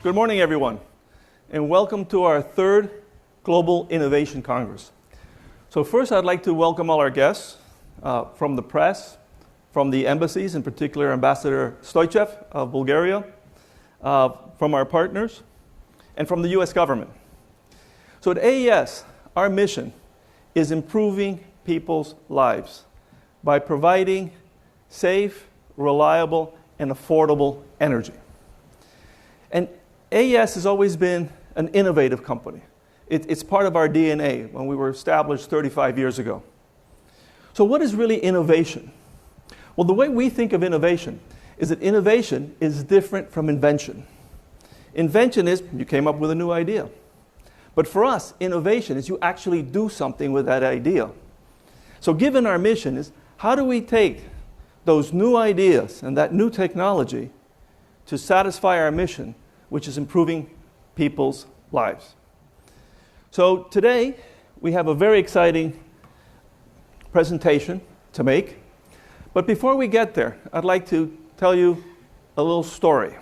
Good morning, everyone, and welcome to our third Global Innovation Congress. So first, I'd like to welcome all our guests from the press, from the embassies, in particular Ambassador Stoichev of Bulgaria, from our partners, and from the US government. So at AES, our mission is improving people's lives by providing safe, reliable, and affordable energy. And AES has always been an innovative company. It's part of our DNA when we were established 35 years ago. So what is really innovation? Well, the way we think of innovation is that innovation is different from invention. Invention is you came up with a new idea. But for us, innovation is you actually do something with that idea. So given our mission is how do we take those new ideas and that new technology to satisfy our mission, which is improving people's lives. So today, we have a very exciting presentation to make. But before we get there, I'd like to tell you a little story.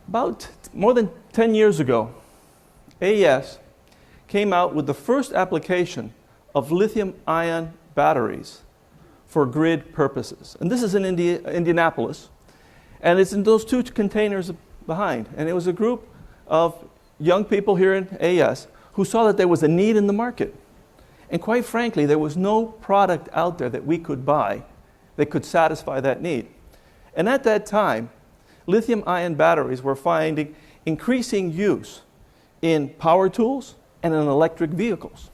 About more than 10 years ago, AES came out with the first application of lithium-ion batteries for grid purposes. And this is in Indianapolis. And it's in those two containers behind. And it was a group of young people here in AES who saw that there was a need in the market. And quite frankly, there was no product out there that we could buy that could satisfy that need. And at that time, lithium-ion batteries were finding increasing use in power tools and in electric vehicles.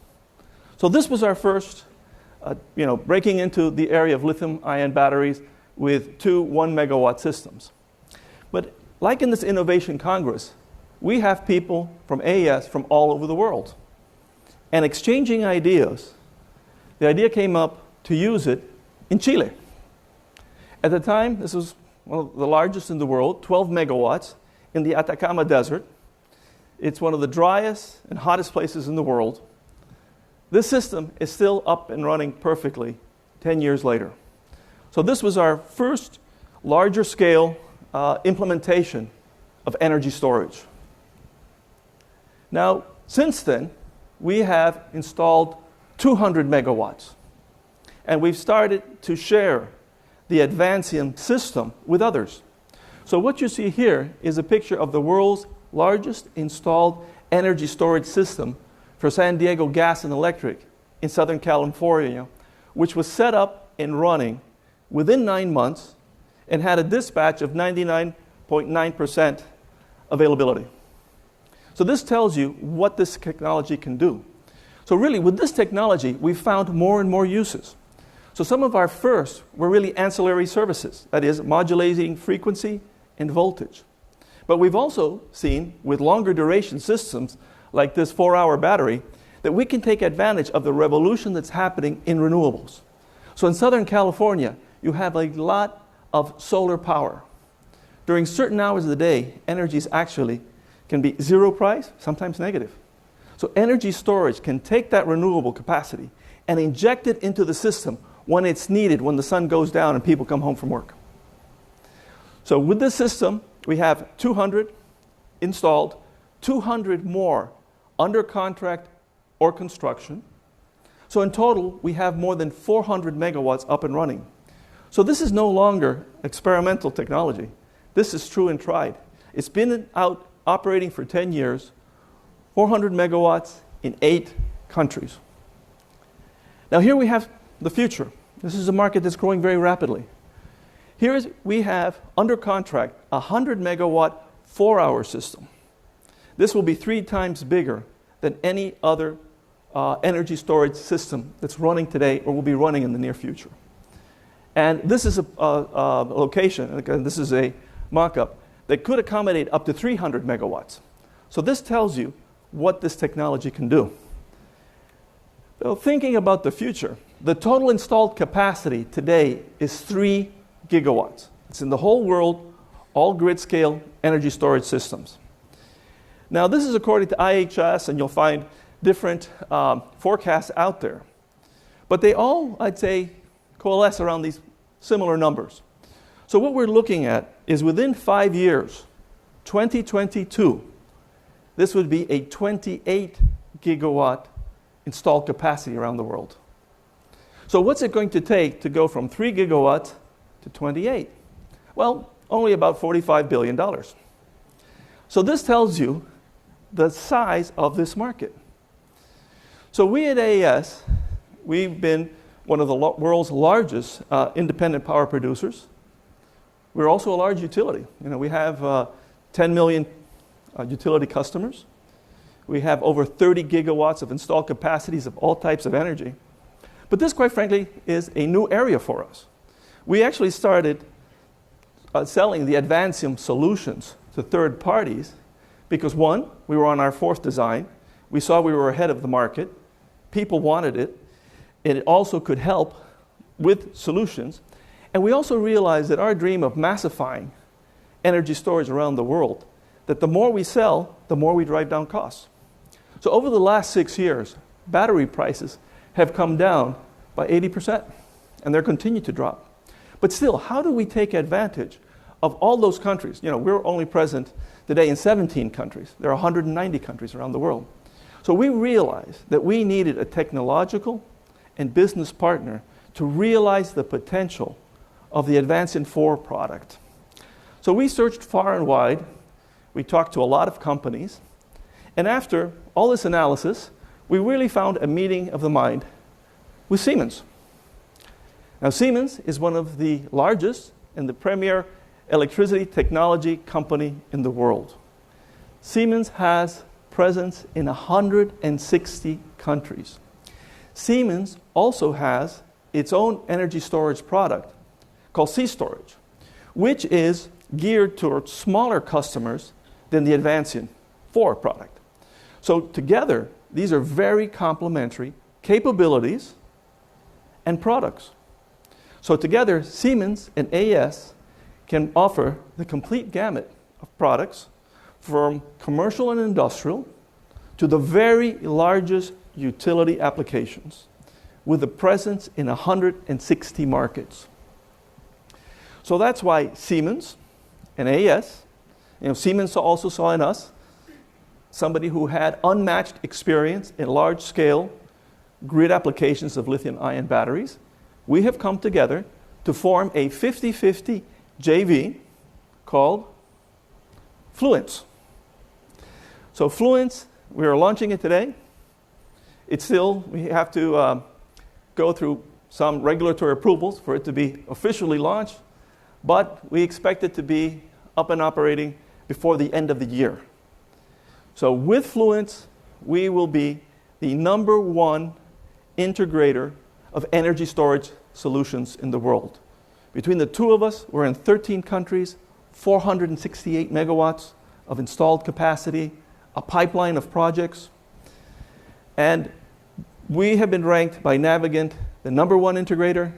So this was our first, breaking into the area of lithium-ion batteries with two 1-megawatt systems. But like in this Innovation Congress, we have people from AES from all over the world. And exchanging ideas, the idea came up to use it in Chile. At the time, this was one of the largest in the world, 12 megawatts in the Atacama Desert. It's one of the driest and hottest places in the world. This system is still up and running perfectly 10 years later. So this was our first larger scale implementation of energy storage. Now, since then, we have installed 200 megawatts. And we've started to share the Advancium system with others. So what you see here is a picture of the world's largest installed energy storage system for San Diego Gas and Electric in Southern California, which was set up and running within 9 months and had a dispatch of 99.9% availability. So this tells you what this technology can do. So really, with this technology, we've found more and more uses. So some of our first were really ancillary services, that is, modulating frequency and voltage. But we've also seen, with longer duration systems like this 4-hour battery, that we can take advantage of the revolution that's happening in renewables. So in Southern California, you have a lot of solar power. During certain hours of the day, energy actually can be zero price, sometimes negative. So energy storage can take that renewable capacity and inject it into the system when it's needed, when the sun goes down and people come home from work. So with this system, we have 200 installed, 200 more under contract or construction. So in total, we have more than 400 megawatts up and running. So this is no longer experimental technology. This is true and tried. It's been out operating for 10 years, 400 megawatts in 8 countries. Now here we have the future. This is a market that's growing very rapidly. We have under contract a 100 megawatt 4-hour system. This will be 3 times bigger than any other energy storage system that's running today or will be running in the near future. And this is a location, and this is a mock-up, that could accommodate up to 300 megawatts. So this tells you what this technology can do. So thinking about the future, the total installed capacity today is 3 gigawatts. It's in the whole world, all grid-scale energy storage systems. Now this is according to IHS, and you'll find different forecasts out there. But they all, I'd say, coalesce around these similar numbers. So what we're looking at is within 5 years, 2022, this would be a 28 gigawatt installed capacity around the world. So what's it going to take to go from 3 gigawatts to 28? Well, only about $45 billion. So this tells you the size of this market. So we at AES, we've been one of the world's largest independent power producers. We're also a large utility. We have 10 million utility customers. We have over 30 gigawatts of installed capacities of all types of energy. But this, quite frankly, is a new area for us. We actually started selling the Advancium solutions to third parties because, one, we were on our fourth design. We saw we were ahead of the market. People wanted it. And it also could help with solutions. And we also realized that our dream of massifying energy storage around the world, that the more we sell, the more we drive down costs. So over the last 6 years, battery prices have come down by 80%, and they're continuing to drop. But still, how do we take advantage of all those countries? We're only present today in 17 countries. There are 190 countries around the world. So we realized that we needed a technological and business partner to realize the potential of the Advancium 4 product. So we searched far and wide. We talked to a lot of companies. And after all this analysis, we really found a meeting of the mind with Siemens. Now, Siemens is one of the largest and the premier electricity technology company in the world. Siemens has presence in 160 countries. Siemens also has its own energy storage product called C-Storage, which is geared towards smaller customers than the Advancium 4 product. So together, these are very complementary capabilities and products. So together, Siemens and AES can offer the complete gamut of products from commercial and industrial to the very largest utility applications with a presence in 160 markets. So that's why Siemens and AES, Siemens also saw in us somebody who had unmatched experience in large-scale grid applications of lithium-ion batteries. We have come together to form a 50-50 JV called Fluence. So Fluence, we are launching it today. We have to go through some regulatory approvals for it to be officially launched, but we expect it to be up and operating before the end of the year. So with Fluence, we will be the number one integrator of energy storage solutions in the world. Between the two of us, we're in 13 countries, 468 megawatts of installed capacity, a pipeline of projects. And we have been ranked by Navigant the number one integrator.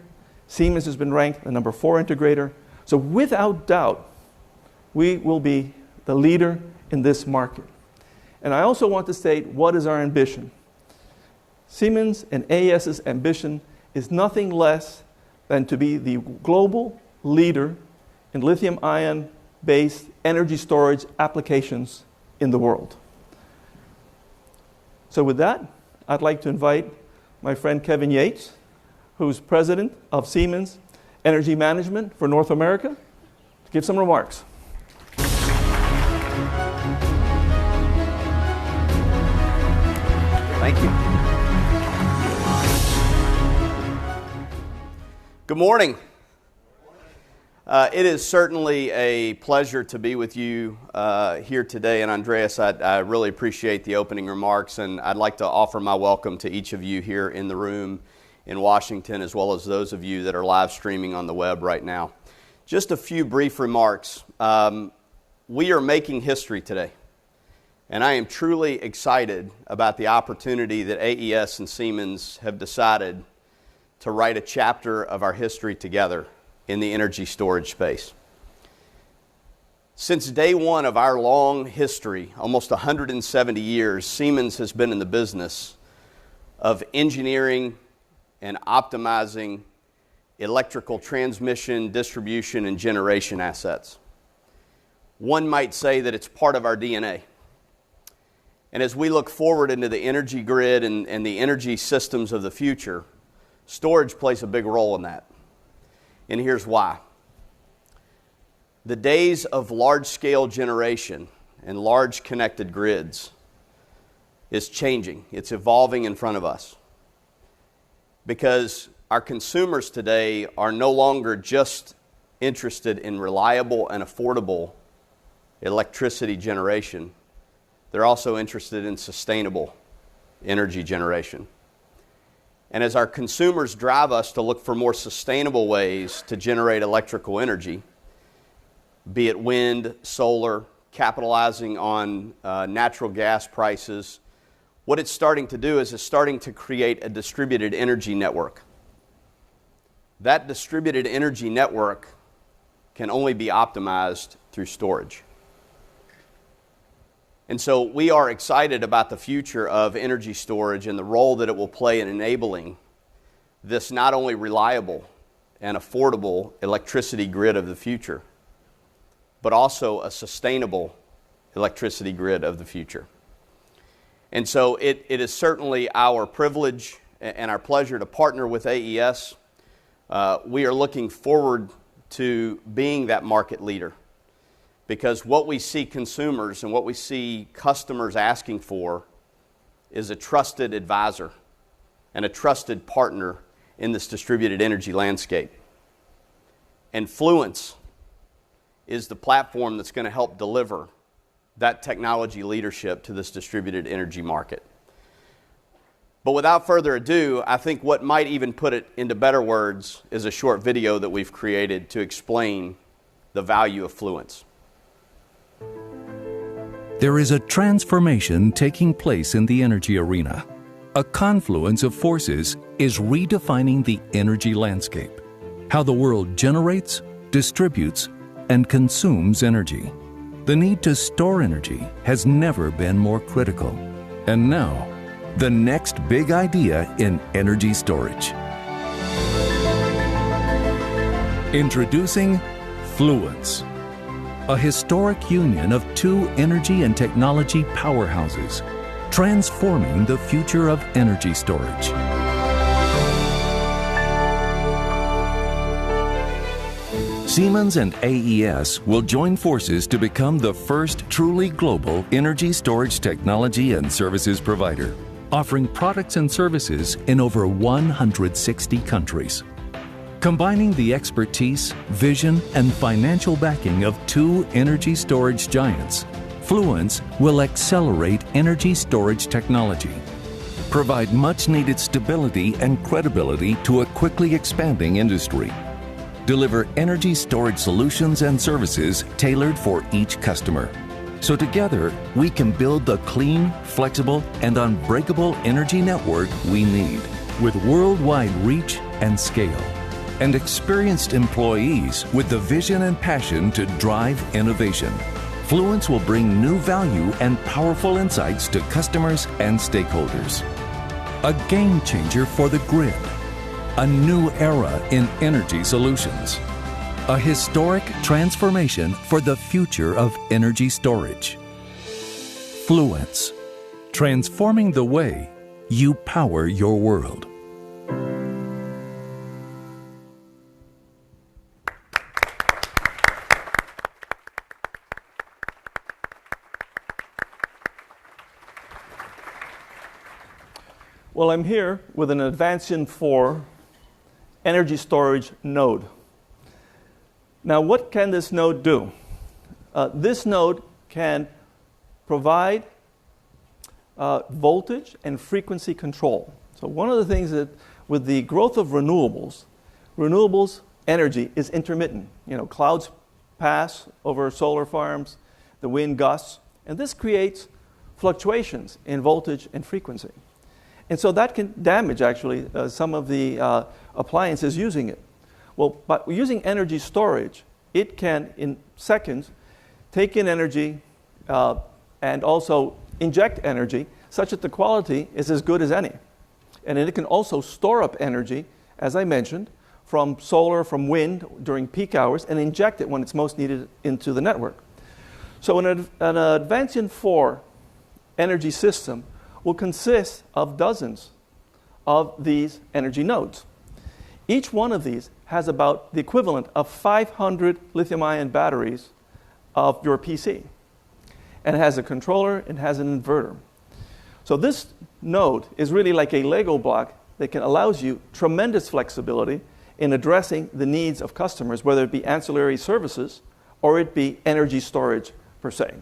Siemens has been ranked the number 4 integrator. So without doubt, we will be the leader in this market. And I also want to state what is our ambition. Siemens and AES's ambition is nothing less than to be the global leader in lithium-ion based energy storage applications in the world. So with that, I'd like to invite my friend Kevin Yates, who's president of Siemens Energy Management for North America, to give some remarks. Thank you. Good morning. It is certainly a pleasure to be with you here today. And Andreas, I really appreciate the opening remarks, and I'd like to offer my welcome to each of you here in the room in Washington, as well as those of you that are live streaming on the web right now. Just a few brief remarks. We are making history today, and I am truly excited about the opportunity that AES and Siemens have decided to write a chapter of our history together in the energy storage space. Since day one of our long history, almost 170 years, Siemens has been in the business of engineering and optimizing electrical transmission, distribution, and generation assets. one might say that it's part of our DNA. And as we look forward into the energy grid and the energy systems of the future, storage plays a big role in that. And here's why. The days of large-scale generation and large connected grids is changing. It's evolving in front of us. Because our consumers today are no longer just interested in reliable and affordable electricity generation. They're also interested in sustainable energy generation. And as our consumers drive us to look for more sustainable ways to generate electrical energy, be it wind, solar, capitalizing on natural gas prices, what it's starting to do is it's starting to create a distributed energy network. That distributed energy network can only be optimized through storage. And so we are excited about the future of energy storage and the role that it will play in enabling this not only reliable and affordable electricity grid of the future, but also a sustainable electricity grid of the future. And so it is certainly our privilege and our pleasure to partner with AES. We are looking forward to being that market leader, because what we see consumers and what we see customers asking for is a trusted advisor and a trusted partner in this distributed energy landscape. And Fluence is the platform that's going to help deliver that technology leadership to this distributed energy market. But without further ado, I think what might even put it into better words is a short video that we've created to explain the value of Fluence. There is a transformation taking place in the energy arena. A confluence of forces is redefining the energy landscape, how the world generates, distributes, and consumes energy. The need to store energy has never been more critical. And now, the next big idea in energy storage. Introducing Fluence, a historic union of two energy and technology powerhouses, transforming the future of energy storage. Siemens and AES will join forces to become the first truly global energy storage technology and services provider, offering products and services in over 160 countries. Combining the expertise, vision, and financial backing of two energy storage giants, Fluence will accelerate energy storage technology, provide much-needed stability and credibility to a quickly expanding industry, deliver energy storage solutions and services tailored for each customer. So together, we can build the clean, flexible, and unbreakable energy network we need, with worldwide reach and scale, and experienced employees with the vision and passion to drive innovation. Fluence will bring new value and powerful insights to customers and stakeholders. A game changer for the grid. A new era in energy solutions. A historic transformation for the future of energy storage. Fluence, transforming the way you power your world. Well, I'm here with an Advancian 4 energy storage node. Now, what can this node do? This node can provide voltage and frequency control. So one of the things that with the growth of renewables energy is intermittent. You know, clouds pass over solar farms, the wind gusts, and this creates fluctuations in voltage and frequency. And so that can damage, actually, some of the appliances using it. Well, by using energy storage, it can, in seconds, take in energy and also inject energy such that the quality is as good as any. And it can also store up energy, as I mentioned, from solar, from wind during peak hours, and inject it when it's most needed into the network. So an Advancian 4 energy system will consist of dozens of these energy nodes. Each one of these has about the equivalent of 500 lithium-ion batteries of your PC. And it has a controller, it has an inverter. So this node is really like a Lego block that allows you tremendous flexibility in addressing the needs of customers, whether it be ancillary services or it be energy storage per se.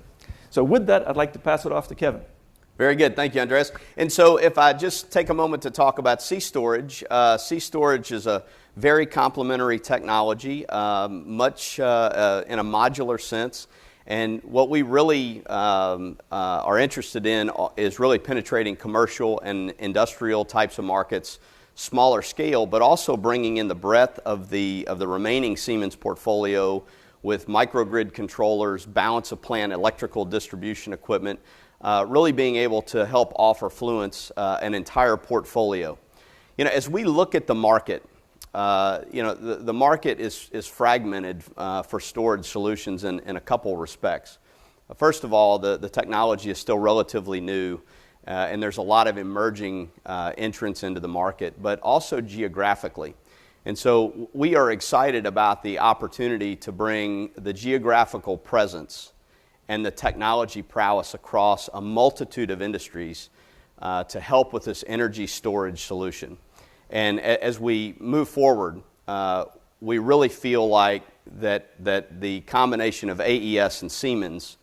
So with that, I'd like to pass it off to Kevin. Very good. Thank you, Andreas. And so if I just take a moment to talk about C-Storage, C-Storage is a very complementary technology, much in a modular sense. And what we really are interested in is really penetrating commercial and industrial types of markets, smaller scale, but also bringing in the breadth of the remaining Siemens portfolio with microgrid controllers, balance of plant, electrical distribution equipment, really being able to help offer Fluence an entire portfolio. You know, as we look at the market, the market is fragmented for storage solutions in a couple respects. First of all, the technology is still relatively new, and there's a lot of emerging entrants into the market, but also geographically. And so we are excited about the opportunity to bring the geographical presence and the technology prowess across a multitude of industries to help with this energy storage solution. And as we move forward, we really feel like that the combination of AES and Siemens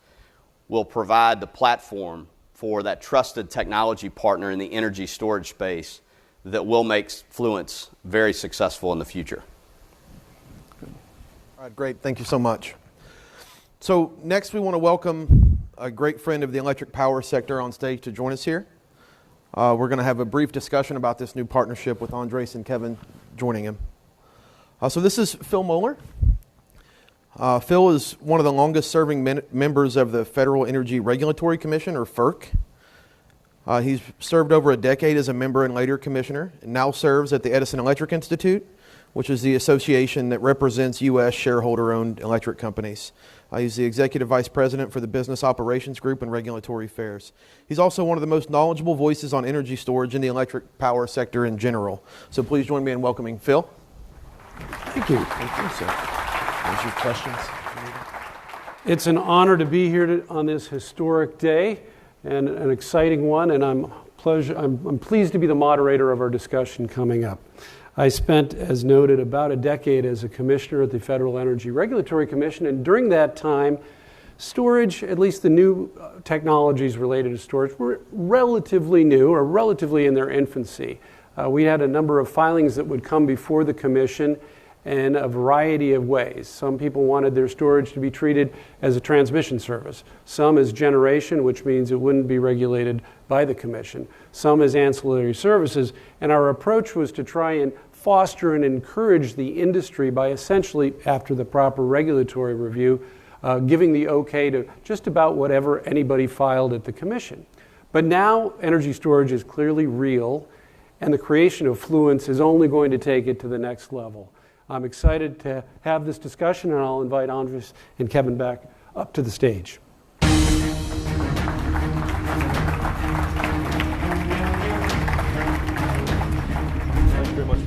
will provide the platform for that trusted technology partner in the energy storage space that will make Fluence very successful in the future. All right, great. Thank you so much. So next we want to welcome a great friend of the electric power sector on stage to join us here. We're going to have a brief discussion about this new partnership with Andres and Kevin joining him. So this is Phil Moeller. Phil is one of the longest serving members of the Federal Energy Regulatory Commission, or FERC. He's served over a decade as a member and later commissioner, and now serves at the Edison Electric Institute, which is the association that represents U.S. shareholder-owned electric companies. He's the Executive Vice President for the Business Operations Group and Regulatory Affairs. He's also one of the most knowledgeable voices on energy storage in the electric power sector in general. So please join me in welcoming Phil. Thank you. Thank you, sir. There's your questions. It's an honor to be here on this historic day, and an exciting one, and I'm pleased to be the moderator of our discussion coming up. I spent, as noted, about a decade as a commissioner at the Federal Energy Regulatory Commission, and during that time, storage, at least the new technologies related to storage, were relatively new or relatively in their infancy. We had a number of filings that would come before the commission in a variety of ways. Some people wanted their storage to be treated as a transmission service. Some as generation, which means it wouldn't be regulated by the commission. Some as ancillary services. And our approach was to try and foster and encourage the industry by essentially, after the proper regulatory review, giving the okay to just about whatever anybody filed at the commission. But now energy storage is clearly real, and the creation of Fluence is only going to take it to the next level. I'm excited to have this discussion, and I'll invite Andres and Kevin back up to the stage. Thank you very much.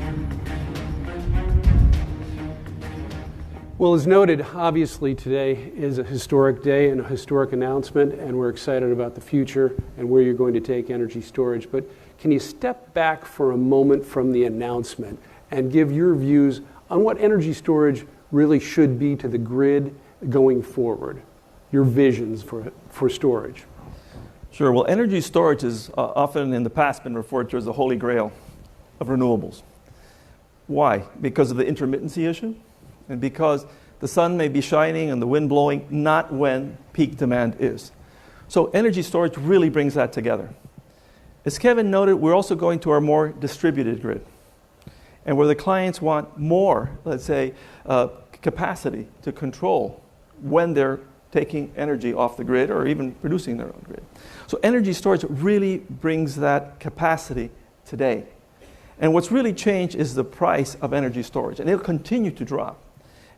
Well, as noted, obviously today is a historic day and a historic announcement, and we're excited about the future and where you're going to take energy storage. But can you step back for a moment from the announcement and give your views on what energy storage really should be to the grid going forward, your visions for storage? Sure. Well, energy storage has often in the past been referred to as the holy grail of renewables. Why? Because of the intermittency issue, and because the sun may be shining and the wind blowing, not when peak demand is. So energy storage really brings that together. As Kevin noted, we're also going to our more distributed grid, and where the clients want more, let's say, capacity to control when they're taking energy off the grid or even producing their own grid. So energy storage really brings that capacity today. And what's really changed is the price of energy storage, and it'll continue to drop.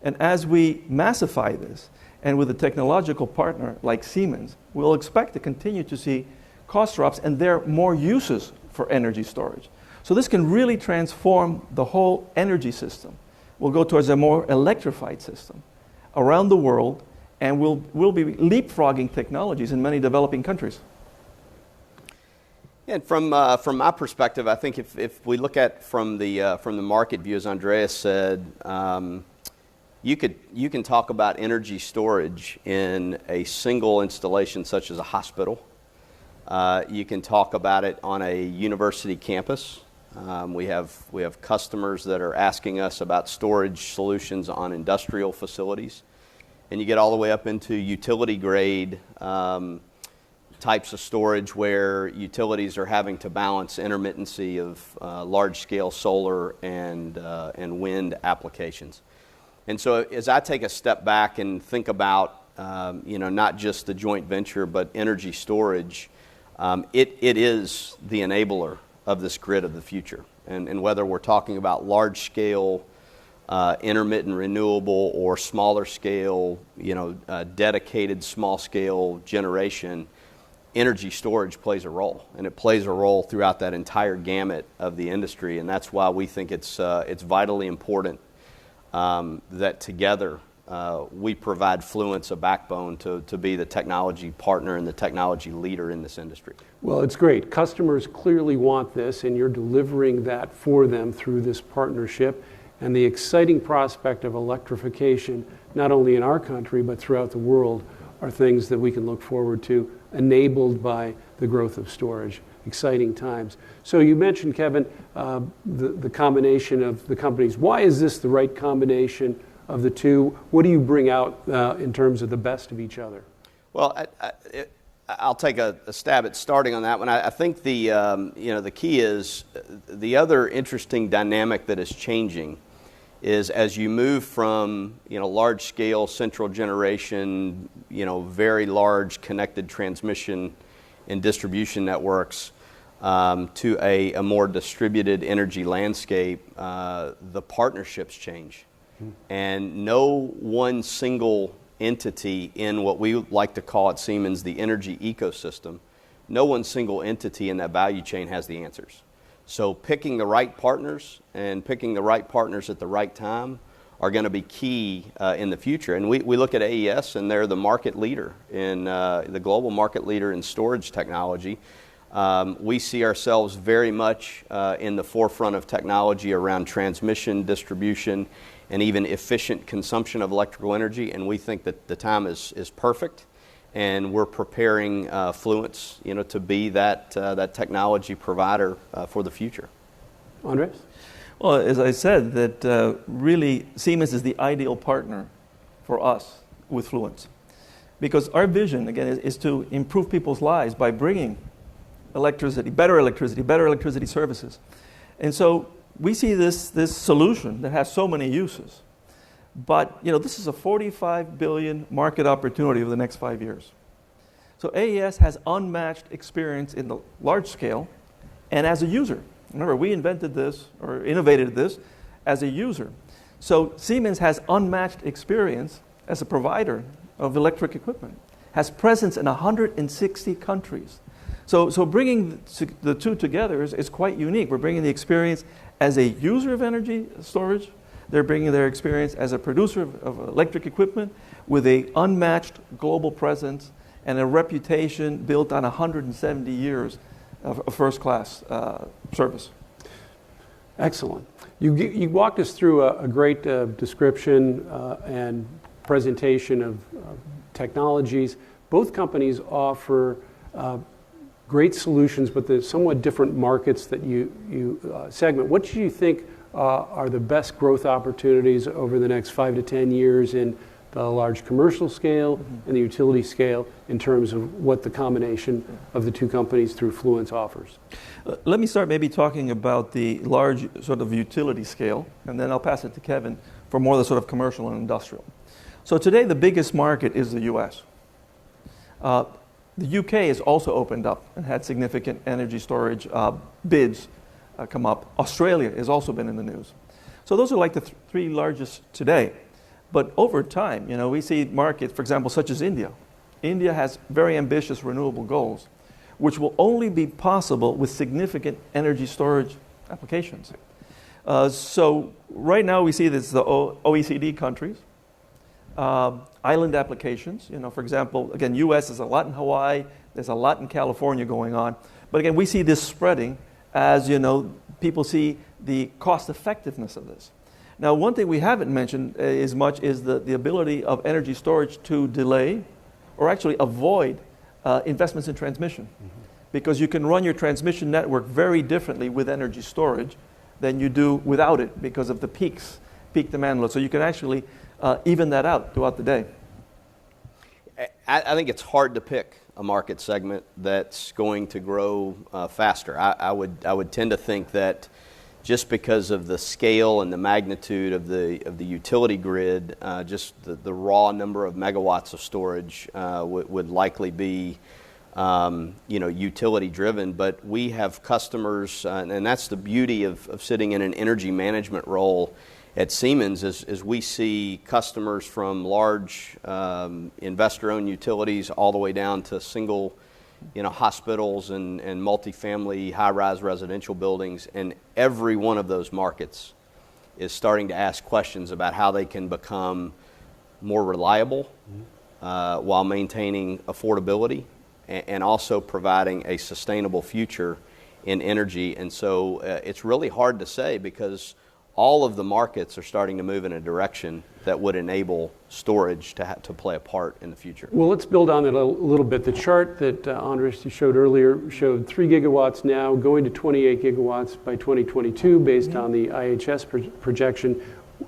And as we massify this, And with a technological partner like Siemens, we'll expect to continue to see cost drops and there are more uses for energy storage. So this can really transform the whole energy system. We'll go towards a more electrified system around the world, and we'll be leapfrogging technologies in many developing countries. And from my perspective, I think if we look at from the market view, as Andreas said, you can talk about energy storage in a single installation, such as a hospital. You can talk about it on a university campus. We have customers that are asking us about storage solutions on industrial facilities, and you get all the way up into utility grade types of storage where utilities are having to balance intermittency of large-scale solar and wind applications. And so as I take a step back and think about not just the joint venture but energy storage, it is the enabler of this grid of the future. And whether we're talking about large-scale intermittent renewable or smaller scale, dedicated small-scale generation, energy storage plays a role, and it plays a role throughout that entire gamut of the industry, and that's why we think it's vitally important that together we provide Fluence a backbone to be the technology partner and the technology leader in this industry. Well, it's great. Customers clearly want this, and you're delivering that for them through this partnership. And the exciting prospect of electrification, not only in our country but throughout the world, are things that we can look forward to, enabled by the growth of storage. Exciting times. So you mentioned, Kevin, the combination of the companies. Why is this the right combination of the two? What do you bring out in terms of the best of each other? Well, I'll take a stab at starting on that one. I think the key is the other interesting dynamic that is changing is as you move from large scale central generation, very large connected transmission and distribution networks to a more distributed energy landscape, the partnerships change. And no one single entity in what we like to call at Siemens the energy ecosystem, no one single entity in that value chain has the answers. So picking the right partners and picking the right partners at the right time are going to be key in the future. And we look at AES, and they're the market leader in the global market leader in storage technology. We see ourselves very much in the forefront of technology around transmission, distribution, and even efficient consumption of electrical energy. And we think that the time is perfect. And we're preparing Fluence, to be that technology provider for the future. Andres? Well, as I said, that really Siemens is the ideal partner for us with Fluence, because our vision again is to improve people's lives by bringing better electricity services, and so we see this solution that has so many uses. But this is a $45 billion market opportunity over the next 5 years. So AES has unmatched experience in the large scale and as a user. Remember, we invented this or innovated this as a user. So Siemens has unmatched experience as a provider of electric equipment, has presence in 160 countries. So bringing the two together is quite unique. We're bringing the experience as a user of energy storage. They're bringing their experience as a producer of electric equipment with an unmatched global presence and a reputation built on 170 years of first-class service. Excellent. You walked us through a great description and presentation of technologies. Both companies offer great solutions, but the somewhat different markets that you segment. What do you think are the best growth opportunities over the next 5 to 10 years in the large commercial scale and the utility scale in terms of what the combination of the two companies through Fluence offers? Let me start maybe talking about the large sort of utility scale, and then I'll pass it to Kevin for more of the sort of commercial and industrial. So today the biggest market is the US. The UK has also opened up and had significant energy storage bids come up. Australia has also been in the news. So those are like the three largest today. But over time, we see markets, for example, such as India. India has very ambitious renewable goals, which will only be possible with significant energy storage applications. So right now we see this the OECD countries, island applications. For example, again, U.S. is a lot in Hawaii. There's a lot in California going on. But again, we see this spreading as people see the cost effectiveness of this. Now, one thing we haven't mentioned as much is the ability of energy storage to delay or actually avoid investments in transmission. Mm-hmm. Because you can run your transmission network very differently with energy storage than you do without it because of the peak demand load. So you can actually even that out throughout the day. I think it's hard to pick a market segment that's going to grow faster. I would tend to think that just because of the scale and the magnitude of the utility grid, just the raw number of megawatts of storage would likely be utility driven. But we have customers, and that's the beauty of sitting in an energy management role at Siemens, is we see customers from large investor-owned utilities all the way down to single hospitals and multifamily high-rise residential buildings, and every one of those markets is starting to ask questions about how they can become more reliable while maintaining affordability and also providing a sustainable future in energy. And so it's really hard to say because all of the markets are starting to move in a direction that would enable storage to play a part in the future. Well, let's build on it a little bit. The chart that Andres showed earlier showed 3 gigawatts now, going to 28 gigawatts by 2022 based on the IHS projection.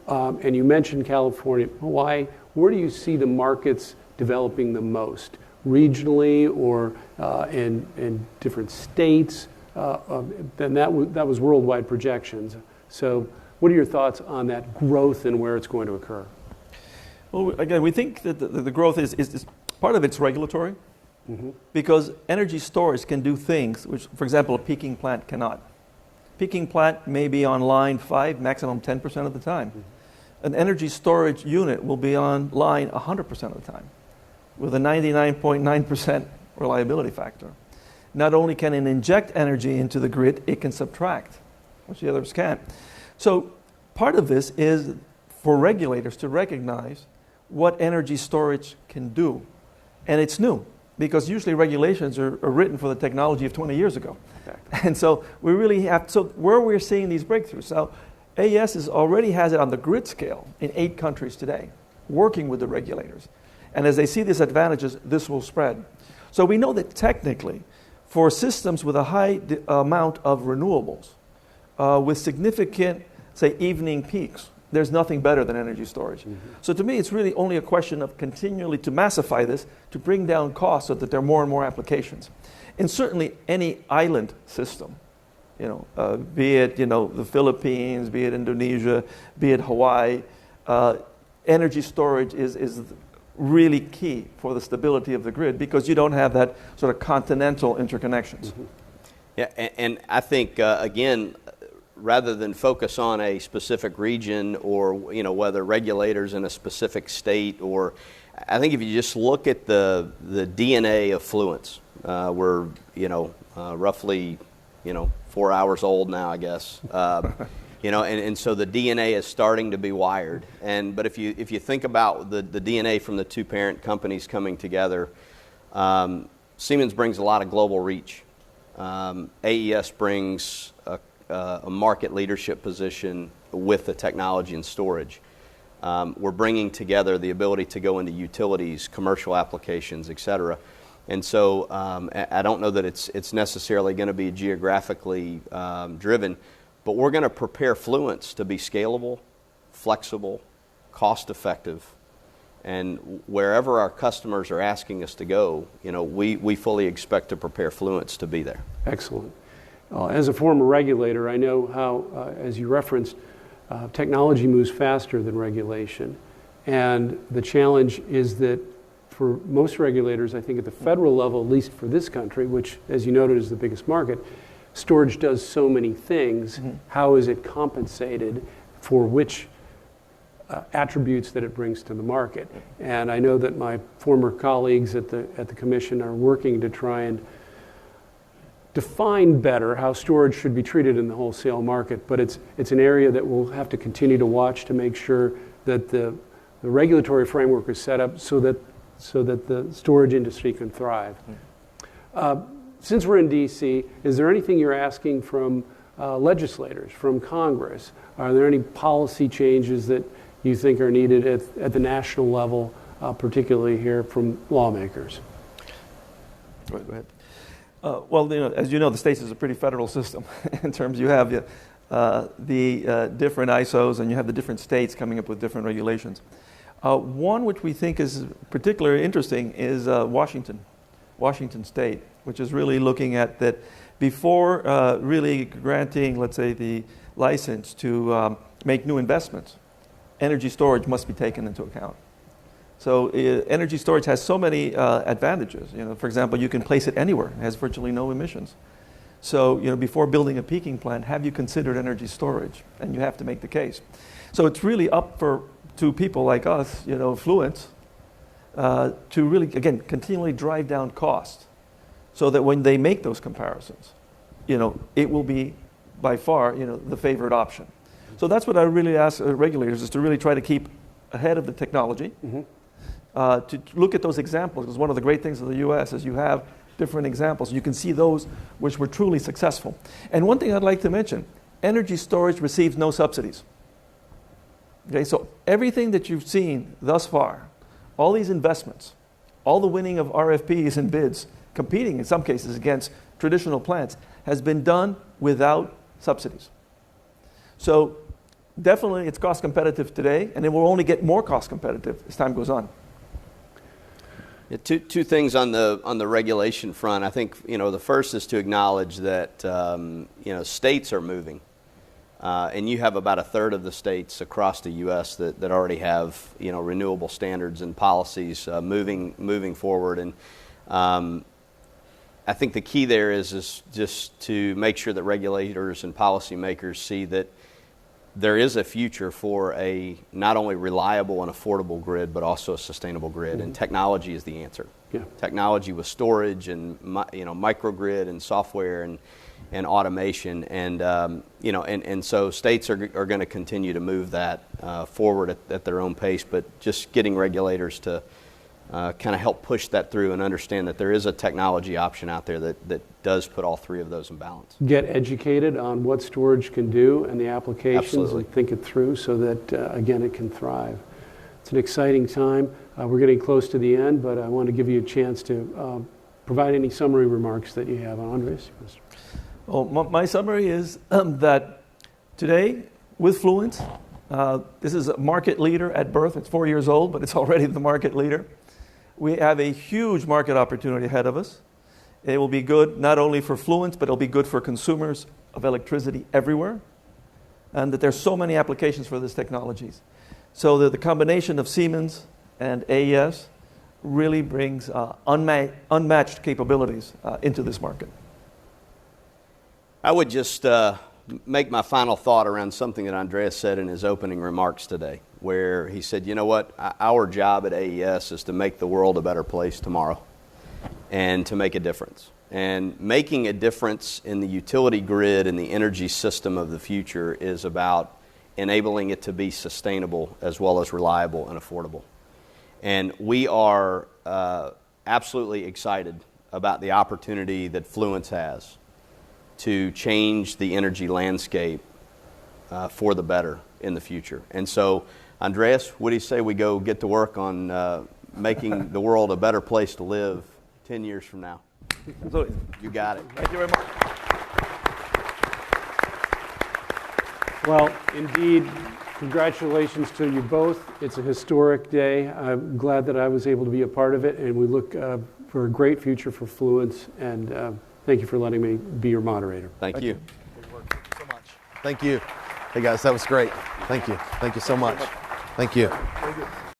And you mentioned California, Hawaii. Where do you see the markets developing the most? Regionally or in different states? Then that was worldwide projections. So what are your thoughts on that growth and where it's going to occur? Well, again, we think that the growth is part of it's regulatory, because energy storage can do things which, for example, a peaking plant cannot. Peaking plant may be online 5, maximum 10% of the time. An energy storage unit will be online 100% of the time with a 99.9% reliability factor. Not only can it inject energy into the grid, it can subtract, which the others can't. So part of this is for regulators to recognize what energy storage can do. And it's new, because usually regulations are written for the technology of 20 years ago. And so we really have, so where we're seeing these breakthroughs. Now, AES already has it on the grid scale in 8 countries today, working with the regulators. And as they see these advantages, this will spread. So we know that technically, for systems with a high amount of renewables, with significant, say, evening peaks, there's nothing better than energy storage. So to me, it's really only a question of continually to massify this, to bring down costs so that there are more and more applications. And certainly any island system, be it, the Philippines, be it Indonesia, be it Hawaii, energy storage is really key for the stability of the grid, because you don't have that sort of continental interconnections. Yeah, and I think, again, rather than focus on a specific region or whether regulators in a specific state, or I think if you just look at the DNA of Fluence, we're roughly 4 hours old now, I guess. And so the DNA is starting to be wired. But if you think about the DNA from the 2 parent companies coming together, Siemens brings a lot of global reach. AES brings a market leadership position with the technology and storage. We're bringing together the ability to go into utilities, commercial applications, et cetera. And so I don't know that it's necessarily going to be geographically driven, but we're going to prepare Fluence to be scalable, flexible, cost-effective, and wherever our customers are asking us to go, we fully expect to prepare Fluence to be there. Excellent. As a former regulator, I know how, as you referenced, technology moves faster than regulation. And the challenge is that for most regulators, I think at the federal level, at least for this country, which, as you noted, is the biggest market, storage does so many things. How is it compensated for which attributes that it brings to the market. And I know that my former colleagues at the Commission are working to try and define better how storage should be treated in the wholesale market, but it's an area that we'll have to continue to watch to make sure that the regulatory framework is set up so that the storage industry can thrive. Since we're in D.C., is there anything you're asking from legislators, from Congress? Are there any policy changes that you think are needed at the national level, particularly here from lawmakers? Go ahead. Well, as you know, the states is a pretty federal system in terms you have the different ISOs and you have the different states coming up with different regulations. One which we think is particularly interesting is Washington State, which is really looking at that before really granting, let's say, the license to make new investments, energy storage must be taken into account. So energy storage has so many advantages. For example, you can place it anywhere. It has virtually no emissions. So before building a peaking plant, have you considered energy storage? And you have to make the case. So it's really up to people like us, Fluence, to really, again, continually drive down cost so that when they make those comparisons, it will be by far, the favored option. So that's what I really ask regulators, is to really try to keep ahead of the technology, to look at those examples. Because one of the great things of the U.S. is you have different examples. You can see those which were truly successful. And one thing I'd like to mention, energy storage receives no subsidies. Okay, so everything that you've seen thus far, all these investments, all the winning of RFPs and bids, competing in some cases against traditional plants, has been done without subsidies. So definitely it's cost competitive today, and it will only get more cost competitive as time goes on. Yeah, two things on the regulation front. I think the first is to acknowledge that states are moving, and you have about a third of the states across the U.S. that already have renewable standards and policies moving forward. And I think the key there is just to make sure that regulators and policymakers see that there is a future for a not only reliable and affordable grid, but also a sustainable grid, and technology is the answer. Yeah. Technology with storage and microgrid and software and automation, and so states are going to continue to move that forward at their own pace, but just getting regulators to kind of help push that through and understand that there is a technology option out there that does put all three of those in balance. Get educated on what storage can do and the applications. Absolutely. And think it through so that, again, it can thrive. It's an exciting time. We're getting close to the end, but I want to give you a chance to provide any summary remarks that you have. Andres? Well, my summary is that today, with Fluence, this is a market leader at birth. It's 4 years old, but it's already the market leader. We have a huge market opportunity ahead of us. It will be good not only for Fluence, but it'll be good for consumers of electricity everywhere, and that there's so many applications for these technologies. So that the combination of Siemens and AES really brings unmatched capabilities into this market. I would just make my final thought around something that Andreas said in his opening remarks today, where he said, you know what, our job at AES is to make the world a better place tomorrow and to make a difference. And making a difference in the utility grid and the energy system of the future is about enabling it to be sustainable as well as reliable and affordable. And we are absolutely excited about the opportunity that Fluence has to change the energy landscape for the better in the future. And so, Andreas, what do you say we go get to work on making the world a better place to live 10 years from now? You got it. Thank you very much. Well, indeed, congratulations to you both. It's a historic day. I'm glad that I was able to be a part of it, and we look for a great future for Fluence, and thank you for letting me be your moderator. Thank you. Good work. Thank you so much. Thank you. Hey guys, that was great. Thank you. Thank you so much. Thank you.